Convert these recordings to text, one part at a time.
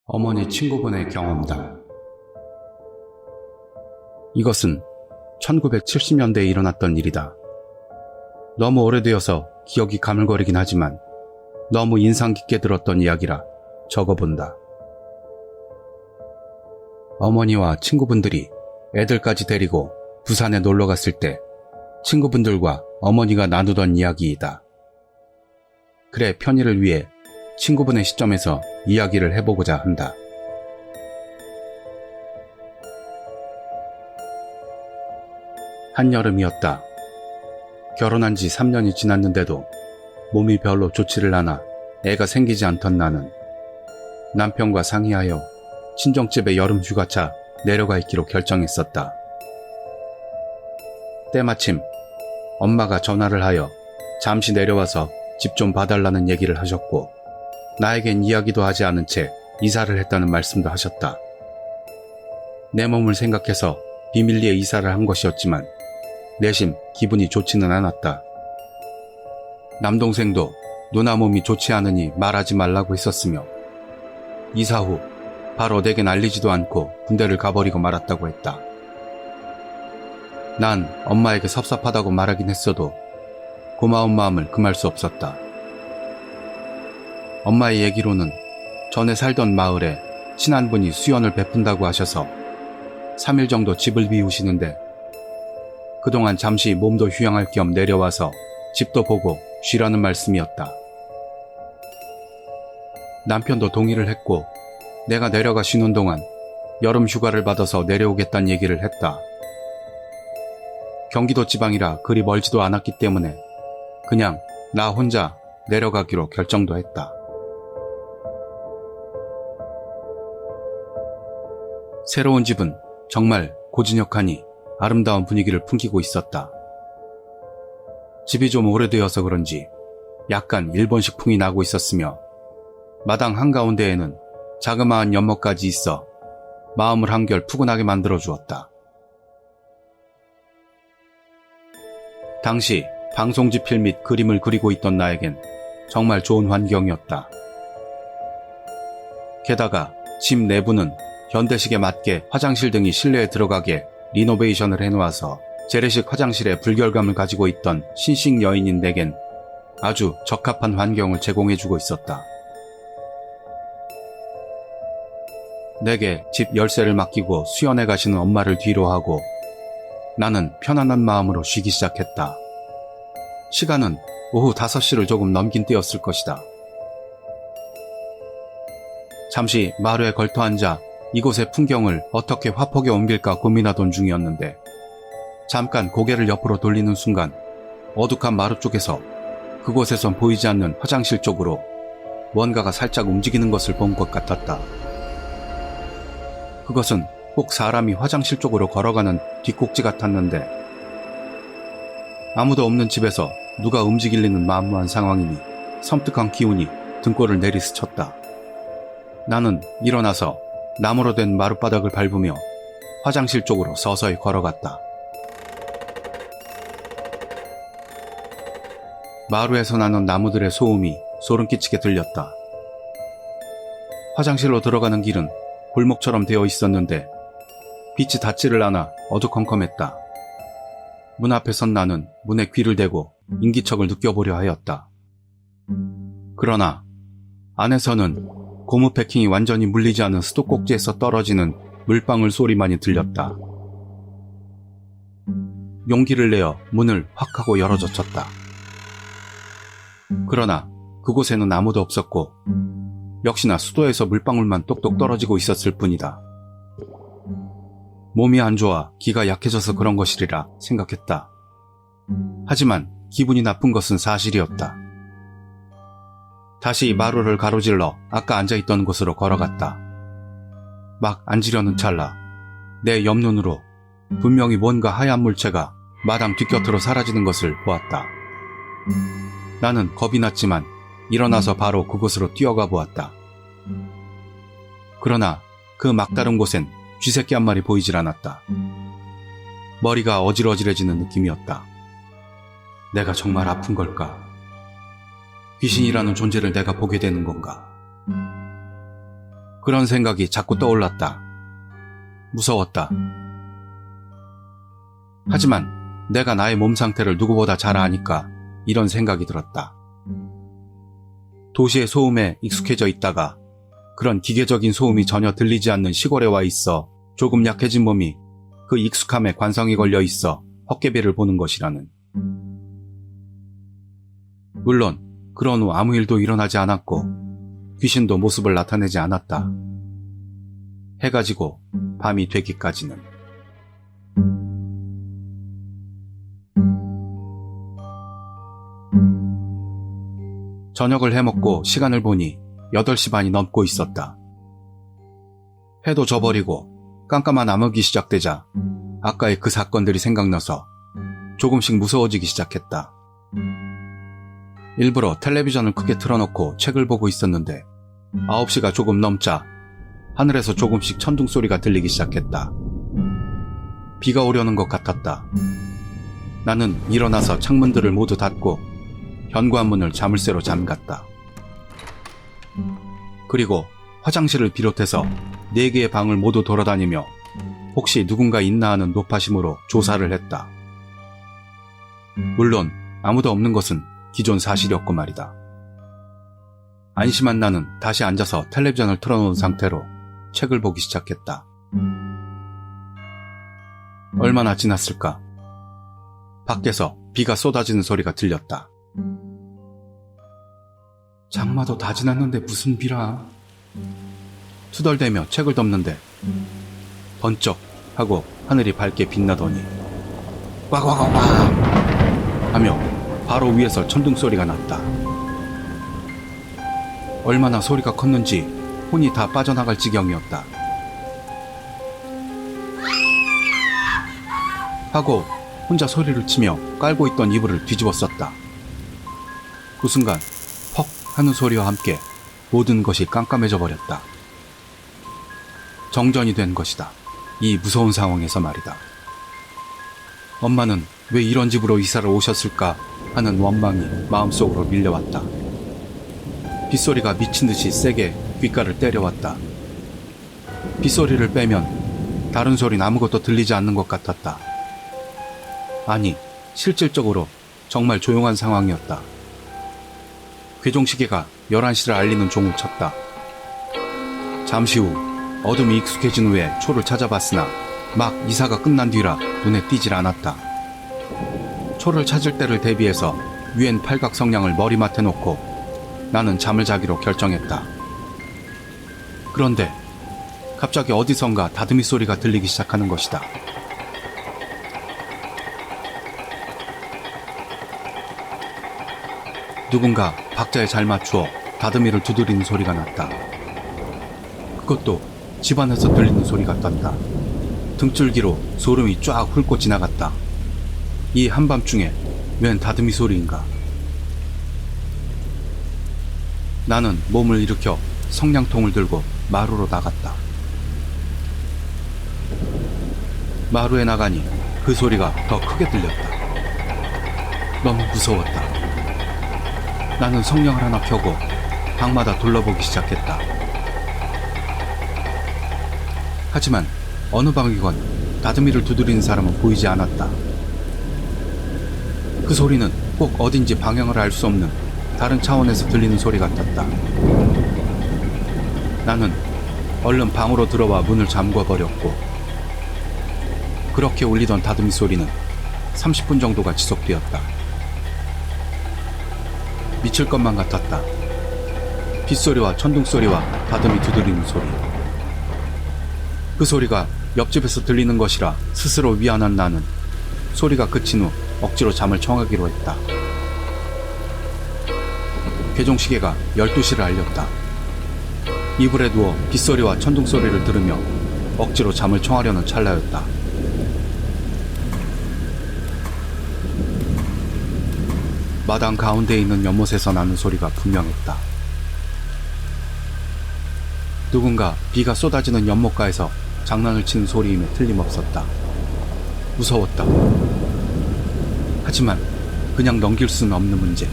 어머니 친구분의 경험담. 이것은 1970년대에 일어났던 일이다. 너무 오래되어서 기억이 가물거리긴 하지만 너무 인상 깊게 들었던 이야기라 적어본다. 어머니와 친구분들이 애들까지 데리고 부산에 놀러 갔을 때 친구분들과 어머니가 나누던 이야기이다. 그래, 편의를 위해 친구분의 시점에서 이야기를 해보고자 한다. 한여름이었다. 결혼한 지 3년이 지났는데도 몸이 별로 좋지를 않아 애가 생기지 않던 나는 남편과 상의하여 친정집에 여름 휴가차 내려가 있기로 결정했었다. 때마침 엄마가 전화를 하여 잠시 내려와서 집 좀 봐달라는 얘기를 하셨고, 나에겐 이야기도 하지 않은 채 이사를 했다는 말씀도 하셨다. 내 몸을 생각해서 비밀리에 이사를 한 것이었지만 내심 기분이 좋지는 않았다. 남동생도 누나 몸이 좋지 않으니 말하지 말라고 했었으며, 이사 후 바로 내겐 알리지도 않고 군대를 가버리고 말았다고 했다. 난 엄마에게 섭섭하다고 말하긴 했어도 고마운 마음을 금할 수 없었다. 엄마의 얘기로는 전에 살던 마을에 친한 분이 수연을 베푼다고 하셔서 3일 정도 집을 비우시는데 그동안 잠시 몸도 휴양할 겸 내려와서 집도 보고 쉬라는 말씀이었다. 남편도 동의를 했고 내가 내려가 쉬는 동안 여름 휴가를 받아서 내려오겠다는 얘기를 했다. 경기도 지방이라 그리 멀지도 않았기 때문에 그냥 나 혼자 내려가기로 결정도 했다. 새로운 집은 정말 고즈넉하니 아름다운 분위기를 풍기고 있었다. 집이 좀 오래되어서 그런지 약간 일본식 풍이 나고 있었으며 마당 한가운데에는 자그마한 연못까지 있어 마음을 한결 푸근하게 만들어 주었다. 당시 방송지필 및 그림을 그리고 있던 나에겐 정말 좋은 환경이었다. 게다가 집 내부는 현대식에 맞게 화장실 등이 실내에 들어가게 리노베이션을 해놓아서 재래식 화장실에 불결감을 가지고 있던 신식 여인인 내겐 아주 적합한 환경을 제공해주고 있었다. 내게 집 열쇠를 맡기고 수연해 가시는 엄마를 뒤로 하고 나는 편안한 마음으로 쉬기 시작했다. 시간은 오후 5시를 조금 넘긴 때였을 것이다. 잠시 마루에 걸터 앉아 이곳의 풍경을 어떻게 화폭에 옮길까 고민하던 중이었는데 잠깐 고개를 옆으로 돌리는 순간 어둑한 마루 쪽에서 그곳에선 보이지 않는 화장실 쪽으로 뭔가가 살짝 움직이는 것을 본 것 같았다. 그것은 꼭 사람이 화장실 쪽으로 걸어가는 뒷꼭지 같았는데 아무도 없는 집에서 누가 움직일 리는 만무한 상황이니 섬뜩한 기운이 등골을 내리스쳤다. 나는 일어나서 나무로 된 마룻바닥을 밟으며 화장실 쪽으로 서서히 걸어갔다. 마루에서 나는 나무들의 소음이 소름 끼치게 들렸다. 화장실로 들어가는 길은 골목처럼 되어 있었는데 빛이 닿지를 않아 어두컴컴했다. 문 앞에 선 나는 문에 귀를 대고 인기척을 느껴보려 하였다. 그러나 안에서는 고무 패킹이 완전히 물리지 않은 수도꼭지에서 떨어지는 물방울 소리만이 들렸다. 용기를 내어 문을 확 하고 열어젖혔다. 그러나 그곳에는 아무도 없었고 역시나 수도에서 물방울만 똑똑 떨어지고 있었을 뿐이다. 몸이 안 좋아 기가 약해져서 그런 것이리라 생각했다. 하지만 기분이 나쁜 것은 사실이었다. 다시 마루를 가로질러 아까 앉아있던 곳으로 걸어갔다. 막 앉으려는 찰나 내 옆눈으로 분명히 뭔가 하얀 물체가 마당 뒷곁으로 사라지는 것을 보았다. 나는 겁이 났지만 일어나서 바로 그곳으로 뛰어가 보았다. 그러나 그 막다른 곳엔 쥐새끼 한 마리 보이질 않았다. 머리가 어질어질해지는 느낌이었다. 내가 정말 아픈 걸까? 귀신이라는 존재를 내가 보게 되는 건가? 그런 생각이 자꾸 떠올랐다. 무서웠다. 하지만 내가 나의 몸 상태를 누구보다 잘 아니까 이런 생각이 들었다. 도시의 소음에 익숙해져 있다가 그런 기계적인 소음이 전혀 들리지 않는 시골에 와 있어 조금 약해진 몸이 그 익숙함에 관성이 걸려 있어 헛개비를 보는 것이라는. 물론 그런 후 아무 일도 일어나지 않았고 귀신도 모습을 나타내지 않았다. 해가 지고 밤이 되기까지는. 저녁을 해먹고 시간을 보니 8시 반이 넘고 있었다. 해도 져버리고 깜깜한 암흑이 시작되자 아까의 그 사건들이 생각나서 조금씩 무서워지기 시작했다. 일부러 텔레비전을 크게 틀어놓고 책을 보고 있었는데 9시가 조금 넘자 하늘에서 조금씩 천둥 소리가 들리기 시작했다. 비가 오려는 것 같았다. 나는 일어나서 창문들을 모두 닫고 현관문을 자물쇠로 잠갔다. 그리고 화장실을 비롯해서 4개의 방을 모두 돌아다니며 혹시 누군가 있나 하는 노파심으로 조사를 했다. 물론 아무도 없는 것은 기존 사실이었고 말이다. 안심한 나는 다시 앉아서 텔레비전을 틀어놓은 상태로 책을 보기 시작했다. 얼마나 지났을까? 밖에서 비가 쏟아지는 소리가 들렸다. 장마도 다 지났는데 무슨 비라. 투덜대며 책을 덮는데 번쩍 하고 하늘이 밝게 빛나더니 꽉꽉꽉꽉 하며 바로 위에서 천둥 소리가 났다. 얼마나 소리가 컸는지 혼이 다 빠져나갈 지경이었다. 하고 혼자 소리를 치며 깔고 있던 이불을 뒤집어 썼다. 그 순간 퍽 하는 소리와 함께 모든 것이 깜깜해져 버렸다. 정전이 된 것이다. 이 무서운 상황에서 말이다. 엄마는 왜 이런 집으로 이사를 오셨을까 하는 원망이 마음속으로 밀려왔다. 빗소리가 미친 듯이 세게 귓가를 때려왔다. 빗소리를 빼면 다른 소리는 아무것도 들리지 않는 것 같았다. 아니, 실질적으로 정말 조용한 상황이었다. 괴종시계가 11시를 알리는 종을 쳤다. 잠시 후 어둠이 익숙해진 후에 초를 찾아봤으나 막 이사가 끝난 뒤라 눈에 띄질 않았다. 초를 찾을 때를 대비해서 유엔 팔각 성냥을 머리맡에 놓고 나는 잠을 자기로 결정했다. 그런데 갑자기 어디선가 다듬이 소리가 들리기 시작하는 것이다. 누군가 박자에 잘 맞추어 다듬이를 두드리는 소리가 났다. 그것도 집안에서 들리는 소리 같았다. 등줄기로 소름이 쫙 훑고 지나갔다. 이 한밤중에 웬 다듬이 소리인가. 나는 몸을 일으켜 성냥통을 들고 마루로 나갔다. 마루에 나가니 그 소리가 더 크게 들렸다. 너무 무서웠다. 나는 성냥을 하나 켜고 방마다 둘러보기 시작했다. 하지만 어느 방이건 다듬이를 두드리는 사람은 보이지 않았다. 그 소리는 꼭 어딘지 방향을 알 수 없는 다른 차원에서 들리는 소리 같았다. 나는 얼른 방으로 들어와 문을 잠궈버렸고 그렇게 울리던 다듬이 소리는 30분 정도가 지속되었다. 미칠 것만 같았다. 빗소리와 천둥소리와 다듬이 두드리는 소리. 그 소리가 옆집에서 들리는 것이라 스스로 위안한 나는 소리가 그친 후 억지로 잠을 청하기로 했다. 괴종시계가 12시를 알렸다. 이불에 누워 빗소리와 천둥소리를 들으며 억지로 잠을 청하려는 찰나였다. 마당 가운데에 있는 연못에서 나는 소리가 분명했다. 누군가 비가 쏟아지는 연못가에서 장난을 치는 소리임에 틀림없었다. 무서웠다. 하지만 그냥 넘길 수는 없는 문제.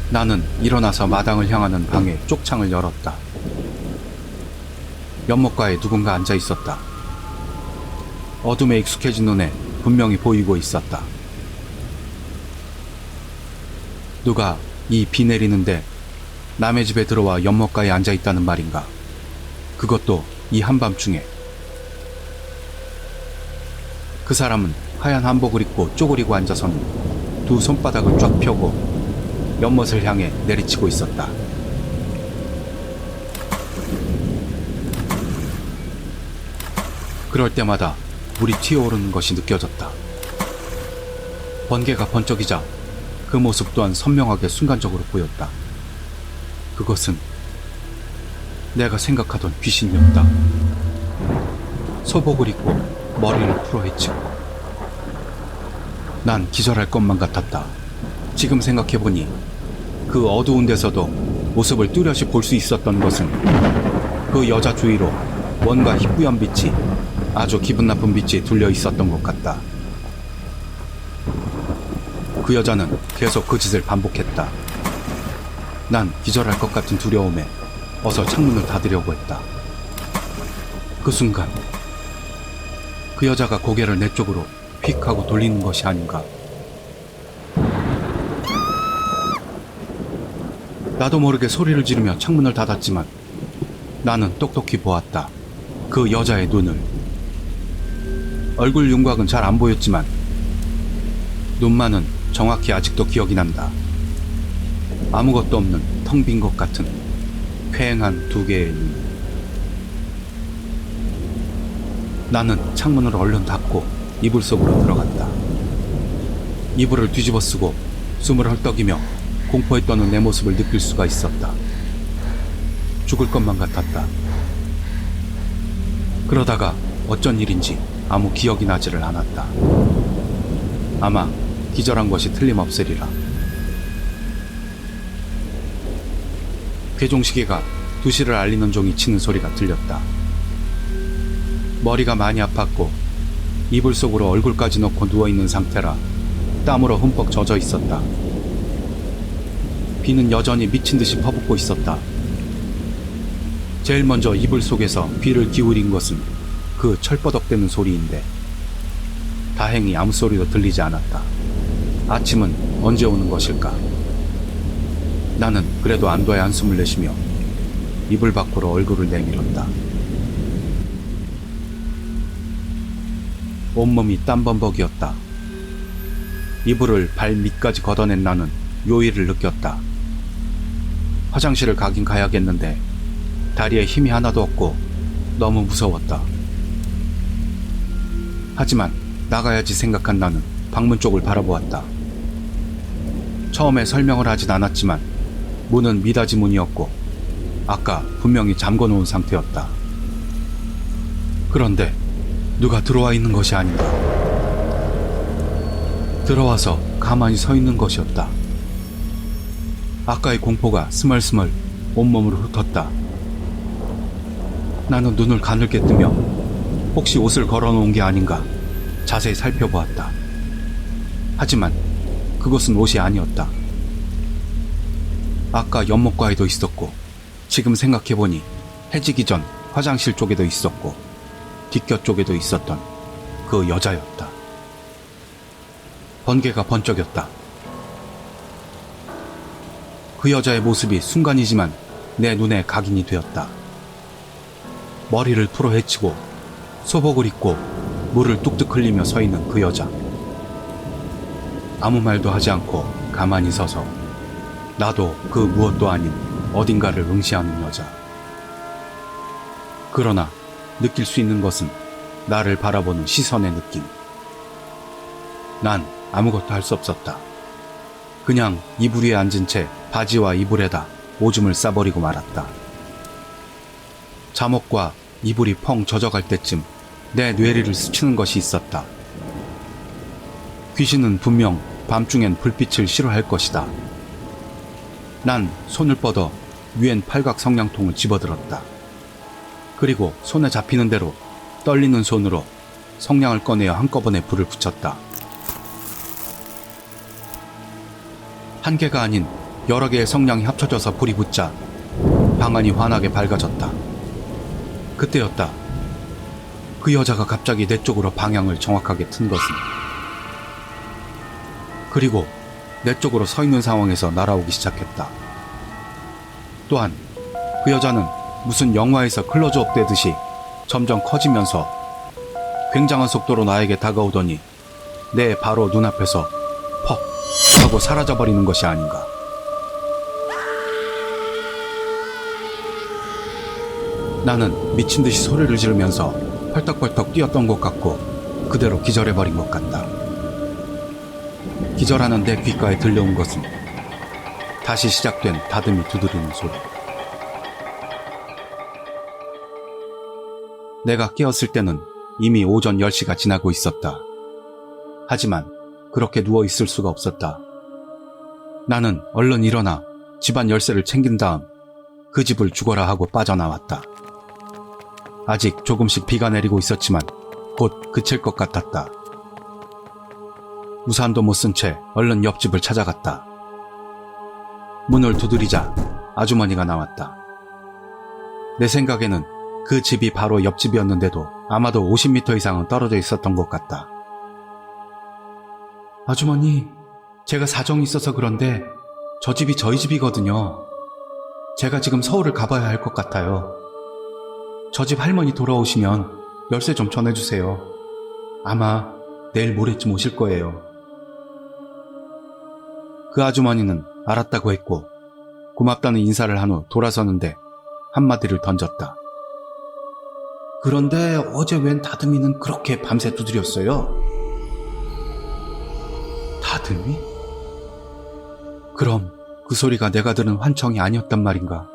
나는 일어나서 마당을 향하는 방의 쪽창을 열었다. 연못가에 누군가 앉아 있었다. 어둠에 익숙해진 눈에 분명히 보이고 있었다. 누가 이 비 내리는데 남의 집에 들어와 연못가에 앉아 있다는 말인가? 그것도 이 한밤중에. 그 사람은 하얀 한복을 입고 쪼그리고 앉아서는 두 손바닥을 쫙 펴고 연못을 향해 내리치고 있었다. 그럴 때마다 물이 튀어오르는 것이 느껴졌다. 번개가 번쩍이자 그 모습 또한 선명하게 순간적으로 보였다. 그것은 내가 생각하던 귀신이었다. 소복을 입고 머리를 풀어헤치고. 난 기절할 것만 같았다. 지금 생각해보니 그 어두운 데서도 모습을 뚜렷이 볼 수 있었던 것은 그 여자 주위로 뭔가 희뿌연 빛이, 아주 기분 나쁜 빛이 둘려 있었던 것 같다. 그 여자는 계속 그 짓을 반복했다. 난 기절할 것 같은 두려움에 어서 창문을 닫으려고 했다. 그 순간 그 여자가 고개를 내 쪽으로 휙 하고 돌리는 것이 아닌가. 나도 모르게 소리를 지르며 창문을 닫았지만 나는 똑똑히 보았다. 그 여자의 눈을. 얼굴 윤곽은 잘 안 보였지만 눈만은 정확히 아직도 기억이 난다. 아무것도 없는 텅 빈 것 같은 쾌행한 두 개의 눈. 나는 창문을 얼른 닫고 이불 속으로 들어갔다. 이불을 뒤집어 쓰고 숨을 헐떡이며 공포에 떠는 내 모습을 느낄 수가 있었다. 죽을 것만 같았다. 그러다가 어쩐 일인지 아무 기억이 나지를 않았다. 아마 기절한 것이 틀림없으리라. 괴종시계가 2시를 알리는 종이 치는 소리가 들렸다. 머리가 많이 아팠고 이불 속으로 얼굴까지 넣고 누워있는 상태라 땀으로 흠뻑 젖어 있었다. 비는 여전히 미친 듯이 퍼붓고 있었다. 제일 먼저 이불 속에서 귀를 기울인 것은 그 철버덕대는 소리인데 다행히 아무 소리도 들리지 않았다. 아침은 언제 오는 것일까? 나는 그래도 안도의 한숨을 내쉬며 이불 밖으로 얼굴을 내밀었다. 온몸이 땀범벅이었다. 이불을 발 밑까지 걷어낸 나는 요일을 느꼈다. 화장실을 가긴 가야겠는데 다리에 힘이 하나도 없고 너무 무서웠다. 하지만 나가야지 생각한 나는 방문 쪽을 바라보았다. 처음에 설명을 하진 않았지만 문은 미닫이 문이었고 아까 분명히 잠궈놓은 상태였다. 그런데 누가 들어와 있는 것이 아닌가. 들어와서 가만히 서 있는 것이었다. 아까의 공포가 스멀스멀 온몸으로 훑었다. 나는 눈을 가늘게 뜨며 혹시 옷을 걸어놓은 게 아닌가 자세히 살펴보았다. 하지만 그것은 옷이 아니었다. 아까 연못가에도 있었고 지금 생각해보니 해지기 전 화장실 쪽에도 있었고 뒷곁 쪽에도 있었던 그 여자였다. 번개가 번쩍였다. 그 여자의 모습이 순간이지만 내 눈에 각인이 되었다. 머리를 풀어 헤치고 소복을 입고 물을 뚝뚝 흘리며 서 있는 그 여자. 아무 말도 하지 않고 가만히 서서 나도 그 무엇도 아닌 어딘가를 응시하는 여자. 그러나 느낄 수 있는 것은 나를 바라보는 시선의 느낌. 난 아무것도 할 수 없었다. 그냥 이불 위에 앉은 채 바지와 이불에다 오줌을 싸버리고 말았다. 잠옷과 이불이 펑 젖어갈 때쯤 내 뇌리를 스치는 것이 있었다. 귀신은 분명 밤중엔 불빛을 싫어할 것이다. 난 손을 뻗어 위엔 팔각 성냥통을 집어들었다. 그리고 손에 잡히는 대로 떨리는 손으로 성냥을 꺼내어 한꺼번에 불을 붙였다. 한 개가 아닌 여러 개의 성냥이 합쳐져서 불이 붙자 방안이 환하게 밝아졌다. 그때였다. 그 여자가 갑자기 내 쪽으로 방향을 정확하게 튼 것은. 그리고 내 쪽으로 서 있는 상황에서 날아오기 시작했다. 또한 그 여자는 무슨 영화에서 클로즈업 되듯이 점점 커지면서 굉장한 속도로 나에게 다가오더니 내 바로 눈앞에서 퍽 하고 사라져버리는 것이 아닌가. 나는 미친 듯이 소리를 지르면서 펄떡펄떡 뛰었던 것 같고 그대로 기절해버린 것 같다. 기절하는 내 귓가에 들려온 것은 다시 시작된 다듬이 두드리는 소리. 내가 깨었을 때는 이미 오전 10시가 지나고 있었다. 하지만 그렇게 누워있을 수가 없었다. 나는 얼른 일어나 집안 열쇠를 챙긴 다음 그 집을 죽어라 하고 빠져나왔다. 아직 조금씩 비가 내리고 있었지만 곧 그칠 것 같았다. 우산도 못 쓴 채 얼른 옆집을 찾아갔다. 문을 두드리자 아주머니가 나왔다. 내 생각에는 그 집이 바로 옆집이었는데도 아마도 50m 이상은 떨어져 있었던 것 같다. 아주머니, 제가 사정이 있어서 그런데 저 집이 저희 집이거든요. 제가 지금 서울을 가봐야 할 것 같아요. 저 집 할머니 돌아오시면 열쇠 좀 전해주세요. 아마 내일 모레쯤 오실 거예요. 그 아주머니는 알았다고 했고 고맙다는 인사를 한 후 돌아서는데 한마디를 던졌다. 그런데 어제 웬 다듬이는 그렇게 밤새 두드렸어요? 다듬이? 그럼 그 소리가 내가 들은 환청이 아니었단 말인가?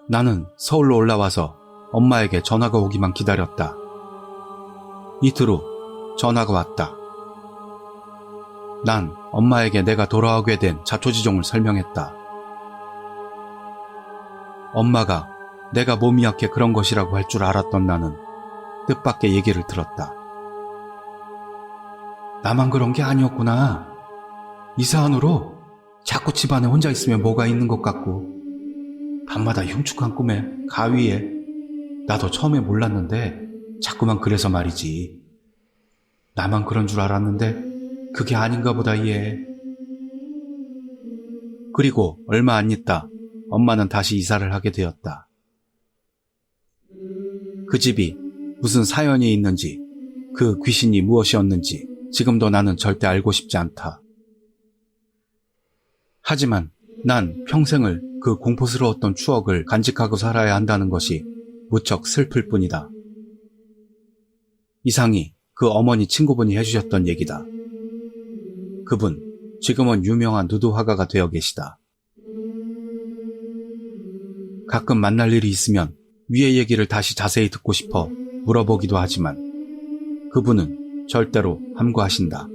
나는 서울로 올라와서 엄마에게 전화가 오기만 기다렸다. 이틀 후 전화가 왔다. 난 엄마에게 내가 돌아오게 된 자초지종을 설명했다. 엄마가 내가 몸이 약해 그런 것이라고 할 줄 알았던 나는 뜻밖의 얘기를 들었다. 나만 그런 게 아니었구나. 이상한 후로 자꾸 집안에 혼자 있으면 뭐가 있는 것 같고 밤마다 흉측한 꿈에 가위에 나도 처음에 몰랐는데 자꾸만 그래서 말이지. 나만 그런 줄 알았는데 그게 아닌가 보다 얘. 그리고 얼마 안 있다 엄마는 다시 이사를 하게 되었다. 그 집이 무슨 사연이 있는지 그 귀신이 무엇이었는지 지금도 나는 절대 알고 싶지 않다. 하지만 난 평생을 그 공포스러웠던 추억을 간직하고 살아야 한다는 것이 무척 슬플 뿐이다. 이상이 그 어머니 친구분이 해주셨던 얘기다. 그분 지금은 유명한 누드 화가가 되어 계시다. 가끔 만날 일이 있으면 위의 얘기를 다시 자세히 듣고 싶어 물어보기도 하지만 그분은 절대로 함구하신다.